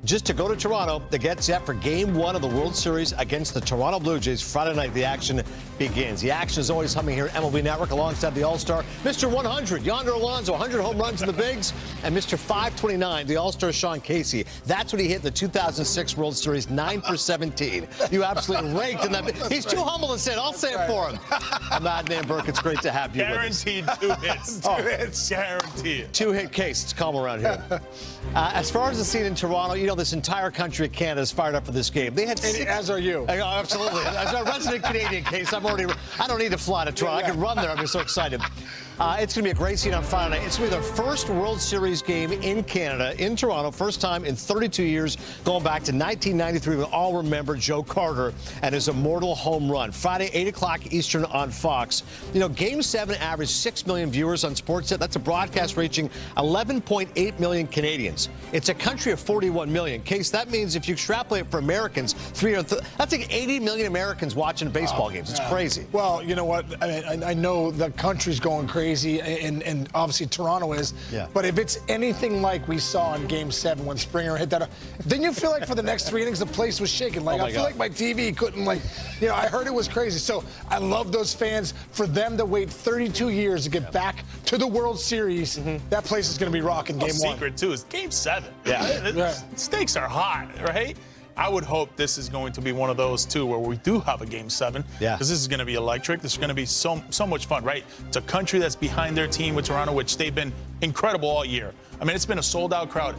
just to go to Toronto to get set for Game 1 of the World Series against the Toronto Blue Jays. Friday night, the action begins. The action is always humming here at MLB Network alongside the All-Star, Mr. 100, Yonder Alonso, 100 home runs in the bigs, and Mr. 529, the All-Star Sean Casey. That's what he hit in the 2006 World Series, 9 for 17. You absolutely raked in that. He's too humble to say it. I'll say it for him. I'm Adnan Burke. It's great to have you Guaranteed with us. 2 hits. 2 hits. Guaranteed. 2-hit case. It's calm around here. As far as the scene in Toronto, you know, this entire country of Canada is fired up for this game. They had as are you. Absolutely. As a resident Canadian case, I don't need to fly to Toronto. I can run there. I'm just so excited. It's going to be a great scene on Friday night. It's going to be their first World Series game in Canada, in Toronto. First time in 32 years, going back to 1993. We all remember Joe Carter and his immortal home run. Friday, 8 o'clock Eastern on Fox. You know, Game 7 averaged 6 million viewers on SportsCenter. That's a broadcast reaching 11.8 million Canadians. It's a country of 41 million. Case, that means if you extrapolate for Americans, that's like 80 million Americans watching baseball games. It's crazy. Well, you know what? I know the country's going crazy, and obviously Toronto is. Yeah. But if it's anything like we saw in Game 7 when Springer hit that, didn't you feel like for the next 3 innings the place was shaking? Like, I feel like my TV couldn't, like, you know, I heard it was crazy. So I love those fans. For them to wait 32 years to get back to the World Series, that place is going to be rocking Game 1. Secret, too, is Game 7. Yeah. Stakes are hot, right? I would hope this is going to be one of those, too, where we do have a Game 7. Yeah. Because this is going to be electric. This is going to be so much fun, right? It's a country that's behind their team with Toronto, which they've been incredible all year. I mean, it's been a sold-out crowd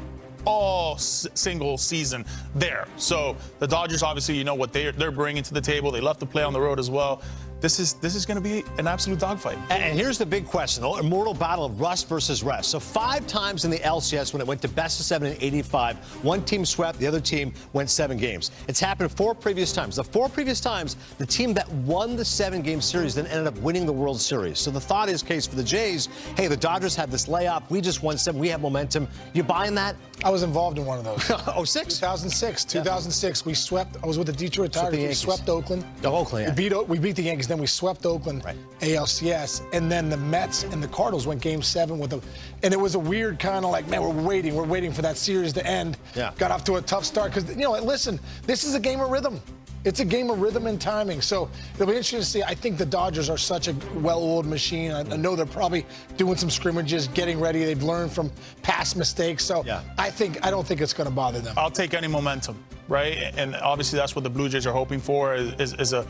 all single season there. So the Dodgers, obviously, you know what they're bringing to the table. They love to play on the road as well. This is going to be an absolute dogfight. And here's the big question, the immortal battle of rust versus rest. So 5 times in the LCS when it went to best of 7 in 85, one team swept, the other team went 7 games. It's happened 4 previous times. The 4 previous times, the team that won the 7-game series then ended up winning the World Series. So the thought is, Case, for the Jays, hey, the Dodgers had this layoff. We just won 7. We have momentum. You buying that? I was involved in one of those. 06? 2006. 2006. We swept. I was with the Detroit Tigers. We swept Oakland. Oh, Oakland, yeah. We beat the Yankees. Then we swept Oakland, ALCS, and then the Mets and the Cardinals went Game 7 with them. And it was a weird kind of like, man, we're waiting for that series to end. Yeah. Got off to a tough start because, you know, listen, this is a game of rhythm. It's a game of rhythm and timing. So it'll be interesting to see. I think the Dodgers are such a well-oiled machine. I know they're probably doing some scrimmages, getting ready. They've learned from past mistakes. So I don't think it's going to bother them. I'll take any momentum, right? And obviously that's what the Blue Jays are hoping for is a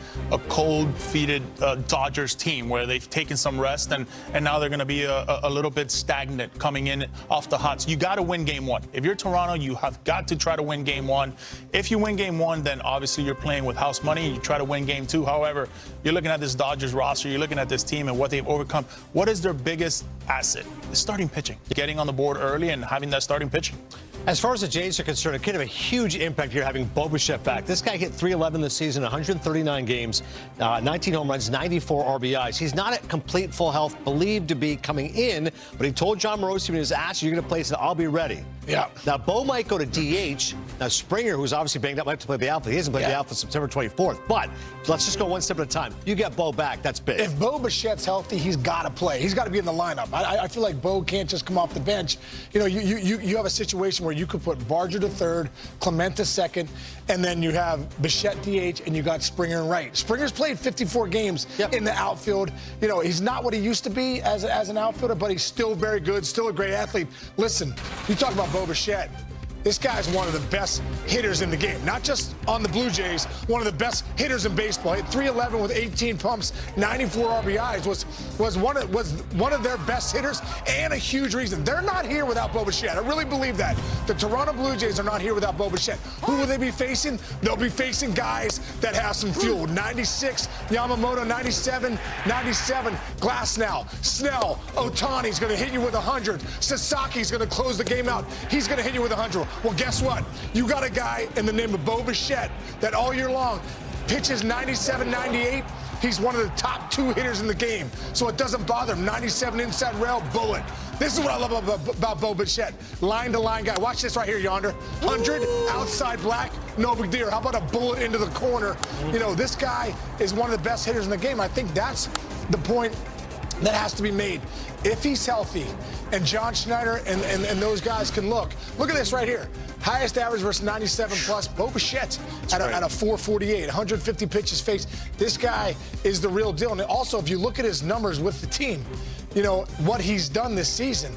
cold-feeted Dodgers team where they've taken some rest and now they're going to be a little bit stagnant coming in off the hot. So you got to win Game 1. If you're Toronto, you have got to try to win Game 1. If you win Game 1, then obviously you're playing with house money. You try to win Game 2. However, you're looking at this Dodgers roster. You're looking at this team and what they've overcome. What is their biggest asset? The starting pitching. Getting on the board early and having that starting pitching. As far as the Jays are concerned, it could have a huge impact here having Bo Bichette back. This guy hit .311 this season, 139 games, 19 home runs, 94 RBIs. He's not at complete full health, believed to be coming in, but he told John Morosi when he was asked, you're going to play, he said, I'll be ready. Yeah. Now, Bo might go to DH. Now, Springer, who's obviously banged up, might have to play the outfield. He hasn't played the outfield September 24th. But let's just go one step at a time. You get Bo back. That's big. If Bo Bichette's healthy, he's got to play. He's got to be in the lineup. I feel like Bo can't just come off the bench. You know, you have a situation where you could put Barger to third, Clement to second, and then you have Bichette DH, and you got Springer in right. Springer's played 54 games in the outfield. You know, he's not what he used to be as an outfielder, but he's still very good, still a great athlete. Listen, you talk about Bo Bichette. This guy's one of the best hitters in the game. Not just on the Blue Jays, one of the best hitters in baseball. Hit .311 with 18 pumps, 94 RBIs. Was one of their best hitters and a huge reason. They're not here without Bo Bichette. I really believe that. The Toronto Blue Jays are not here without Bo Bichette. Who will they be facing? They'll be facing guys that have some fuel. 96, Yamamoto, 97, Glasnow, Snell, Ohtani's going to hit you with 100. Sasaki's going to close the game out. He's going to hit you with 100. Well, guess what? You got a guy in the name of Bo Bichette that all year long pitches 97, 98. He's one of the top 2 hitters in the game. So it doesn't bother him. 97 inside rail, bullet. This is what I love about Bo Bichette. Line-to-line guy. Watch this right here, Yonder. 100, outside black, no big deal. How about a bullet into the corner? You know, this guy is one of the best hitters in the game. I think that's the point that has to be made. If he's healthy and John Schneider and those guys can look at this right here. Highest average versus 97 plus. Bo Bichette at a 448, 150 pitches faced. This guy is the real deal. And also, if you look at his numbers with the team, you know, what he's done this season.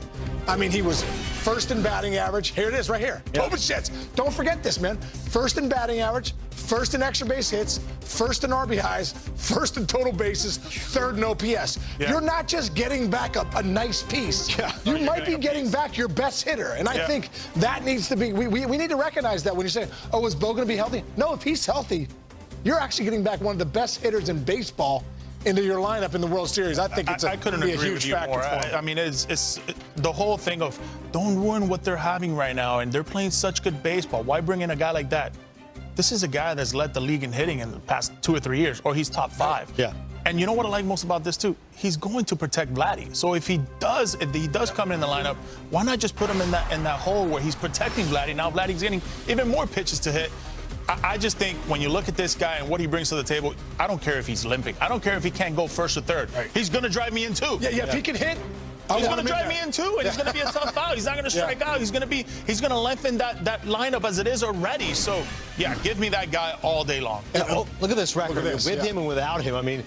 I mean, he was first in batting average. Here it is right here. Bo Bichette. Don't forget this, man. First in batting average, first in extra base hits, first in RBIs, first in total bases, third in OPS. Yeah. You're not just getting back a nice piece. Yeah. You might be getting back your best hitter. And I think that needs to be, we need to recognize that when you're saying, oh, is Bo going to be healthy? No, if he's healthy, you're actually getting back one of the best hitters in baseball into your lineup in the World Series. I think it's I couldn't agree with you more. I mean, it's the whole thing of don't ruin what they're having right now, and they're playing such good baseball. Why bring in a guy like that? This is a guy that's led the league in hitting in the past 2 or 3 years, or he's top 5. Yeah. And you know what I like most about this too? He's going to protect Vladdy. So if he does come in the lineup, why not just put him in that hole where he's protecting Vladdy? Now Vladdy's getting even more pitches to hit. I just think when you look at this guy and what he brings to the table, I don't care if he's limping. I don't care if he can't go first or third. Right. He's going to drive me in too. Yeah, if he can hit, he's going to drive me in too, and he's going to be a tough out. He's not going to strike out. He's going to lengthen that lineup as it is already. So, yeah, give me that guy all day long. Oh, look at this record with him and without him. I mean,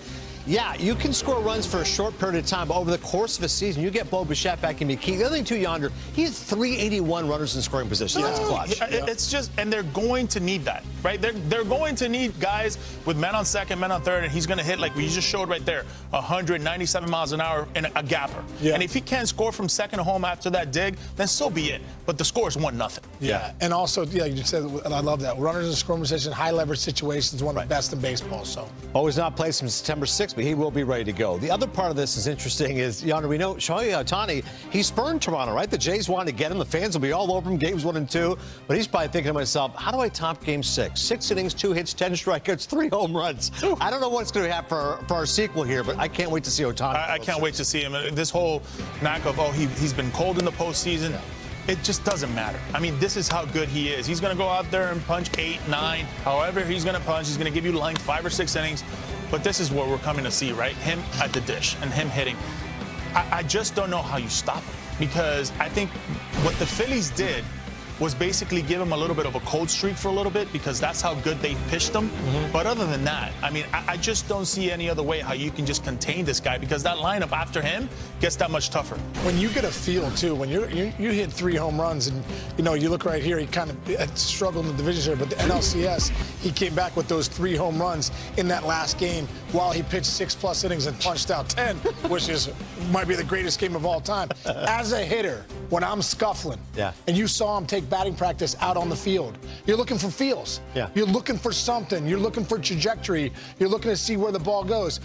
yeah, you can score runs for a short period of time, but over the course of a season, you get Bo Bichette back in key. The other thing, too, yonder, he has 381 runners in scoring position. That's clutch. It's just, and they're going to need that, right? They're going to need guys with men on second, men on third, and he's going to hit, like we just showed right there, 197 miles an hour in a gapper. Yeah. And if he can't score from second home after that dig, then so be it. But the score is 1-0. Yeah. And also, you just said, and I love that, runners in scoring position, high leverage situations, one of the best in baseball. So. Bo has not played since September 6th, but he will be ready to go. The other part of this is interesting is, yonder, we know Shohei Ohtani, he spurned Toronto, right? The Jays wanted to get him. The fans will be all over him, games 1 and 2. But he's probably thinking to himself, how do I top game 6? 6 innings, 2 hits, 10 strikeouts, 3 home runs. I don't know what's going to happen for our sequel here, but I can't wait to see Ohtani. I can't wait to see him. This whole knack of, he's been cold in the postseason. Yeah. It just doesn't matter. I mean, this is how good he is. He's going to go out there and punch 8, 9, however he's going to punch. He's going to give you length, 5 or 6 innings. But this is what we're coming to see, right? Him at the dish and him hitting. I just don't know how you stop him, because I think what the Phillies did was basically give him a little bit of a cold streak for a little bit, because that's how good they pitched him. But other than that, I mean, I just don't see any other way how you can just contain this guy, because that lineup after him gets that much tougher. When you get a feel, too, when you hit 3 home runs, and, you know, you look right here, he kind of struggled in the division here, but the NLCS, he came back with those 3 home runs in that last game while he pitched 6+ innings and punched out 10, which might be the greatest game of all time. As a hitter, when I'm scuffling, and you saw him take batting practice out on the field, you're looking for feels. Yeah. You're looking for something. You're looking for trajectory. You're looking to see where the ball goes.